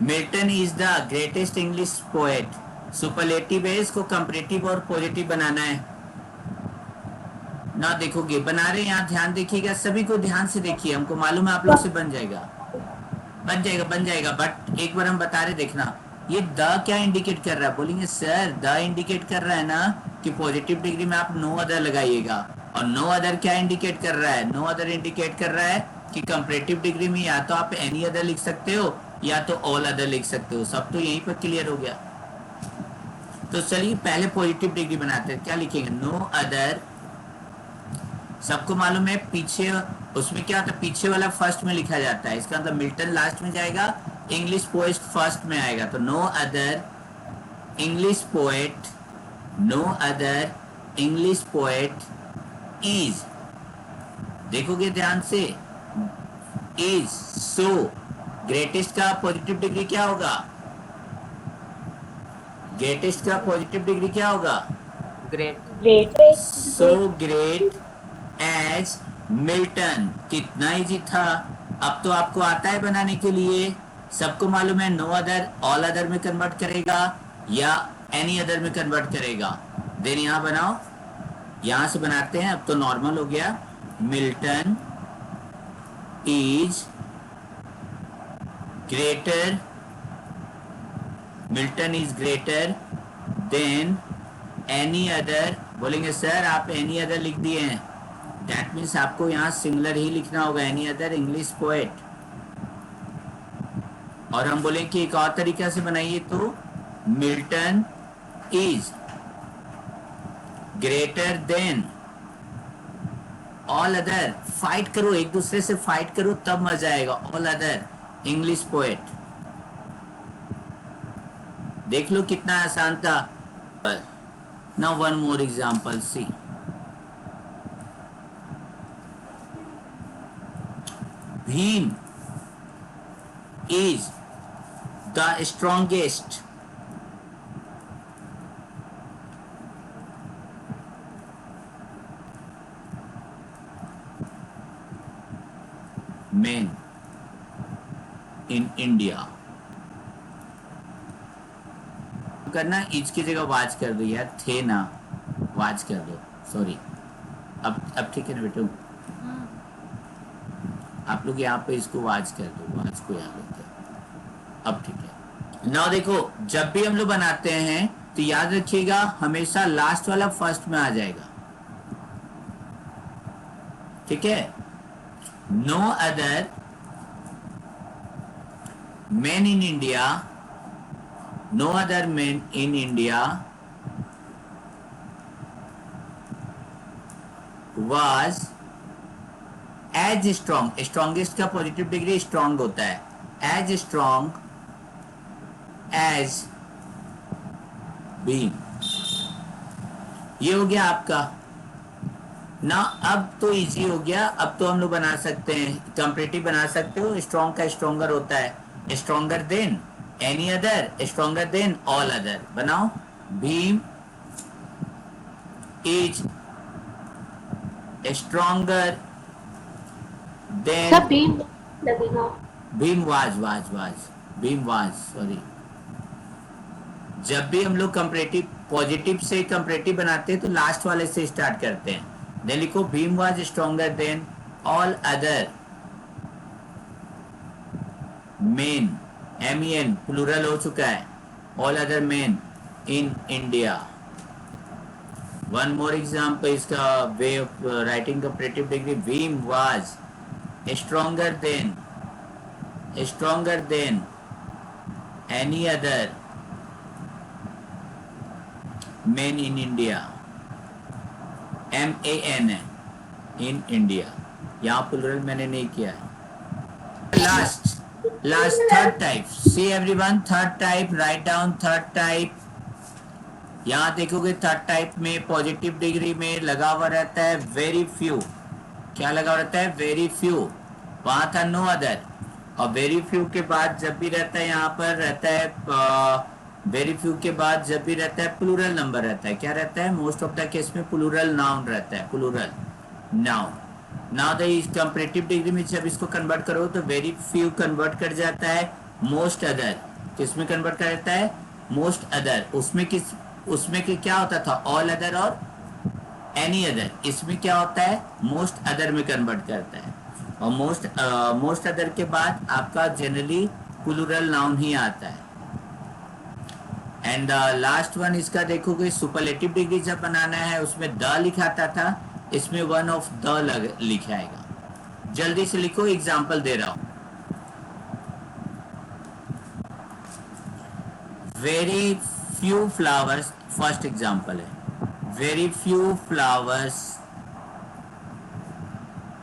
Milton is the greatest English poet. Superlative है, इसको comparative और पॉजिटिव बनाना है ना। देखोगे बना रहे हैं यहाँ, ध्यान देखिएगा, सभी को ध्यान से देखिए, हमको मालूम है आप लोग से बन जाएगा, बन जाएगा, बन जाएगा, बट एक बार हम बता रहे देखना। ये द क्या इंडिकेट कर रहा है? बोलेंगे सर द इंडिकेट कर रहा है ना कि पॉजिटिव डिग्री में आप नो अदर लगाइएगा, और नो अदर क्या इंडिकेट कर रहा है? नो अदर इंडिकेट कर रहा है कि कंपैरेटिव डिग्री में या तो आप एनी अदर लिख सकते हो या तो ऑल अदर लिख सकते हो। सब तो यहीं पर क्लियर हो गया। तो चलिए पहले पॉजिटिव डिग्री बनाते हैं, क्या लिखेंगे? No other. सबको मालूम है पीछे उसमें क्या होता है, पीछे वाला फर्स्ट में लिखा जाता है, इसका मतलब मिल्टन लास्ट में जाएगा, इंग्लिश पोएट फर्स्ट में आएगा। तो no other English poet, no other English poet is, देखोगे ध्यान से, इज सो ग्रेटेस्ट का पॉजिटिव डिग्री क्या होगा? ग्रेटेस्ट का पॉजिटिव डिग्री क्या होगा? Great. So great as Milton. कितना इजी था। अब तो आपको आता है बनाने के लिए। सबको मालूम है नो अदर ऑल अदर में कन्वर्ट करेगा या एनी अदर में कन्वर्ट करेगा। देन यहां बनाओ, यहां से बनाते हैं। अब तो नॉर्मल हो गया। Milton is greater, Milton is greater than any other. बोलेंगे सर आप एनी अदर लिख दिए हैं, दैट मीन्स आपको यहाँ सिंगुलर ही लिखना होगा, एनी अदर इंग्लिश पोएट। और हम बोले कि एक और तरीका से बनाइए, तो Milton is greater than all other. Fight करो, एक दूसरे से फाइट करो तब मजा आएगा। ऑल अदर इंग्लिश पोएट, देख लो कितना आसान था। Now one more example, see Bhim is the strongest man in India। करना इज की जगह वाच कर दो यार, थे ना, वाच कर दो, सॉरी। अब ठीक है ना बेटू, आप लोग यहाँ पे इसको वाच कर दो, वाच को यहाँ लेते हैं। अब ठीक है ना। देखो जब भी हम लोग बनाते हैं तो याद रखिएगा हमेशा लास्ट वाला फर्स्ट में आ जाएगा, ठीक है। No other men in India, no other men in India was as strong, strongest का पॉजिटिव डिग्री स्ट्रांग होता है, as strong as being। ये हो गया आपका ना। अब तो इजी हो गया, अब तो हम लोग बना सकते हैं, कंपैरेटिव बना सकते हो। स्ट्रांग का स्ट्रॉन्गर होता है, stronger than any other, stronger than all other. बनाओ, भीम इज स्ट्रॉन्गर देन, सब भीम लगेगा। Bhim was, Bhim was, sorry. जब भी हम लोग कंपैरेटिव पॉजिटिव से कंपैरेटिव बनाते हैं तो लास्ट वाले से स्टार्ट करते हैं। देन लिखो Bhim was stronger than all other men, MEN plural हो चुका है, all other men in India. One more example, इसका way of writing comparative degree, Bhim was stronger than any other men in India, MAN है, in India. यहाँ plural मैंने नहीं किया है। Last third type, see everyone, third type, write down third type. यहाँ देखोगे third type में पॉजिटिव डिग्री में लगा हुआ रहता है वेरी फ्यू। क्या लगा हुआ रहता है? Very few. वहां था नो अदर, और वेरी फ्यू के बाद जब भी रहता है यहाँ पर रहता है वेरी फ्यू के बाद जब भी रहता है प्लूरल नंबर रहता है। क्या रहता है? मोस्ट ऑफ द केस में प्लूरल नाउन रहता है, plural noun. Now the comparative degree में जब इसको कन्वर्ट करो तो वेरी फ्यू कन्वर्ट कर जाता है मोस्ट अदर, किस में कन्वर्ट कर देता है? Most other. उसमें क्या होता था? ऑल अदर और एनी अदर। इसमें क्या होता है? मोस्ट अदर में कन्वर्ट करता है। और मोस्ट अदर के बाद आपका जनरली प्लूरल नाउन ही आता है। एंड लास्ट वन इसका देखोगे, सुपरलेटिव डिग्री जब बनाना है उसमें द लिखाता था, इसमें वन ऑफ द लिखाएगा। जल्दी से लिखो, एग्जाम्पल दे रहा हूं। Very few flowers, first example है, very few flowers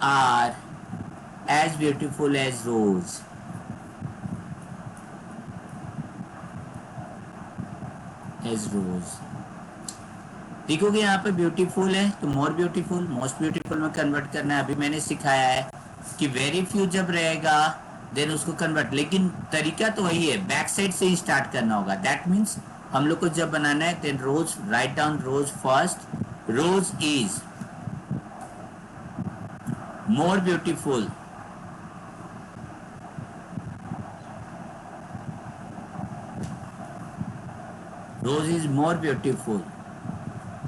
are as beautiful as rose. As rose देखोगे यहाँ पे ब्यूटीफुल है तो मोर ब्यूटीफुल, मोस्ट ब्यूटीफुल में कन्वर्ट करना है। अभी मैंने सिखाया है कि वेरी फ्यू जब रहेगा देन उसको कन्वर्ट, लेकिन तरीका तो वही है, बैक साइड से ही स्टार्ट करना होगा। दैट मीन्स हम लोग को जब बनाना है then rose, write down rose first. Rose is more beautiful rose is more beautiful.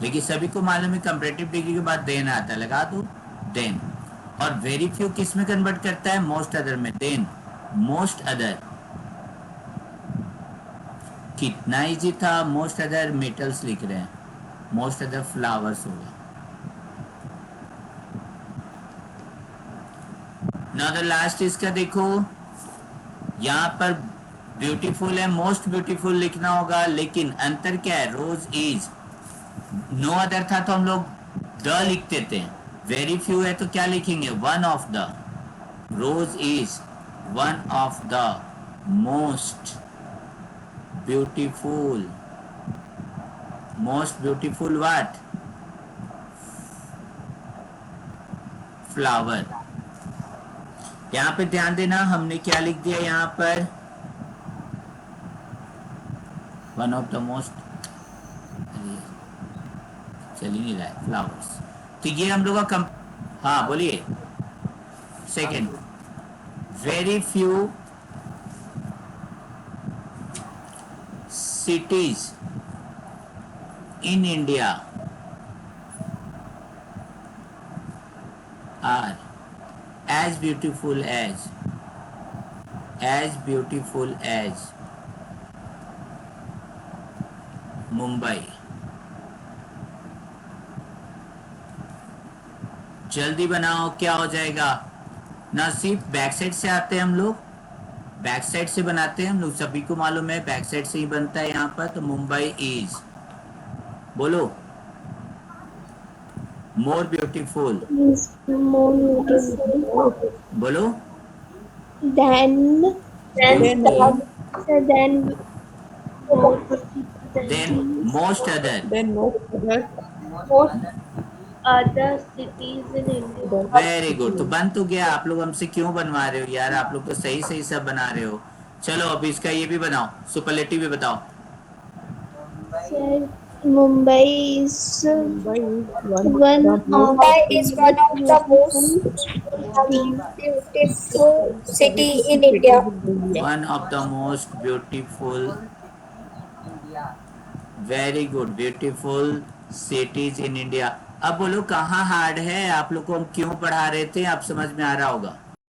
लेकिन सभी को मालूम है कंपैरेटिव डिग्री के बाद देन आता है, लगा दो देन। और वेरी फ्यू किस में कन्वर्ट करता है? मोस्ट अदर में। देन मोस्ट अदर, कितना इजी था। मोस्ट अदर मेटल्स लिख रहे हैं, मोस्ट अदर फ्लावर्स होगा। नाउ द लास्ट इसका देखो, यहाँ पर ब्यूटीफुल है, मोस्ट ब्यूटीफुल लिखना होगा, लेकिन अंतर क्या है? रोज इज, नो अदर था तो हम लोग द लिखते थे। वेरी फ्यू है तो क्या लिखेंगे? One of the. Rose is one of the most beautiful. Most beautiful what? Flower. यहां पे ध्यान देना, हमने क्या लिख दिया यहां पर? वन ऑफ द मोस्ट, चल ही नहीं रहा है, फ्लावर्स। तो ये हम लोग का हाँ बोलिए। Second, very few cities in India are as beautiful as Mumbai। जल्दी बनाओ, क्या हो जाएगा? ना सिर्फ बैक साइड से आते हैं हम लोग, बैक साइड से बनाते हैं हम लोग, सभी को मालूम है बैक साइड से ही बनता है यहाँ पर। तो मुंबई इज, बोलो, मोर ब्यूटीफुल, बोलो, then most other, other cities in India। Very good. तो बन तो गया। आप लोग हमसे क्यों बनवा रहे हो यार? आप लोग तो सही सही सब बना रहे हो। चलो अब इसका ये भी बनाओ, सुपरलेटिव भी बताओ। Mumbai is one of the most beautiful city in India। One of the most beautiful, very good, beautiful cities in India. अब बोलो कहाँ हार्ड है? आप लोग को हम क्यों पढ़ा रहे थे, आप समझ में आ रहा होगा।